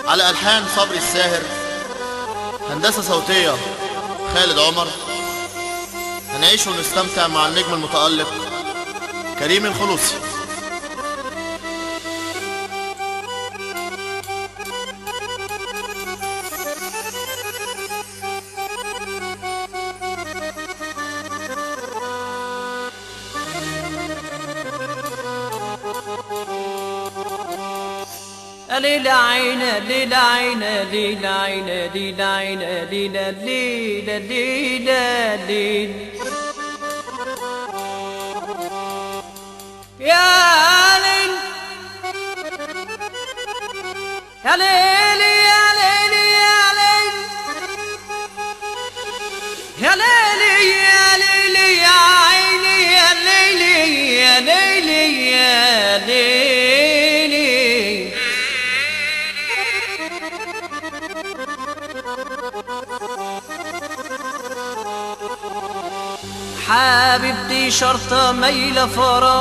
على ألحان صبري الساهر، هندسة صوتية خالد عمر. هنعيش ونستمتع مع النجم المتألق كريم الخلوصي. ليلة عينة ليلة عينة ليلة عينة ليلة عينة ليلة ليلة ليلة ليلة يا ليل يا ليل يا ليل يا ليل يا ليل يا ليل يا عيني يا ليل يا ليل يا ليل. حبيبتي شرطة ميلة فراغ،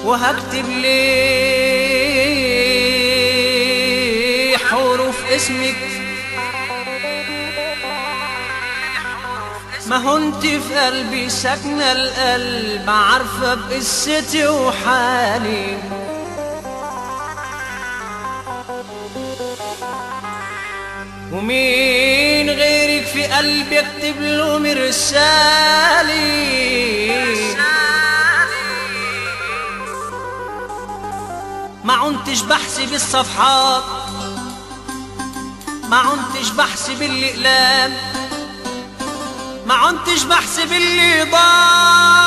وهكتب لي حروف اسمك، ما هو انت في قلبي ساكنة القلب، عارفة بقصتي وحالي، ومين غيرك في قلبي اكتب له مرسالي. ما عنتش بحسب الصفحات، ما عنتش بحسب الأقلام، ما عنتش بحسب اللي ضاع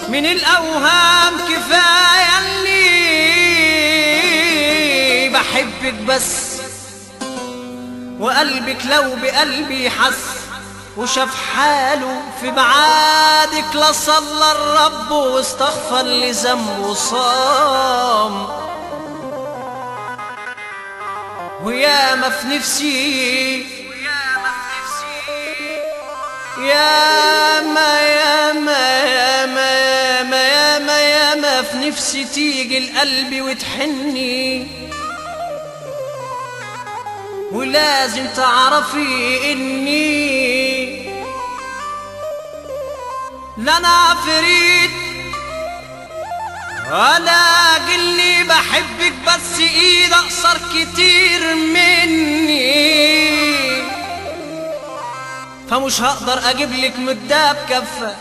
من الأوهام. كفاية اللي بحبك بس، وقلبك لو بقلبي حس وشاف حاله في بعادك، لصلى الرب واستغفر لذنبه وصام. وياما في نفسي ياما ياما ياما ياما ياما ياما في نفسي تيجي القلب وتحني، ولازم تعرفي اني لا انا عفريت ولا قلي بحبك، بس ايد اقصر كتير مني، فمش هقدر اجيب لك مداب كفة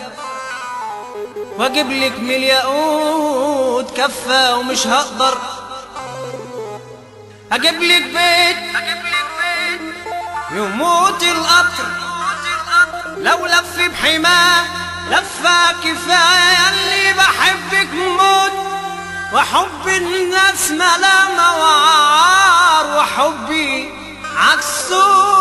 واجيب لك من الياقوت كفة، ومش هقدر اجيب لك بيت يموت القطر لو لف بحماه لفة. كفاية اللي بحبك موت، وحب الناس ملامة وعار، وحبي عكسه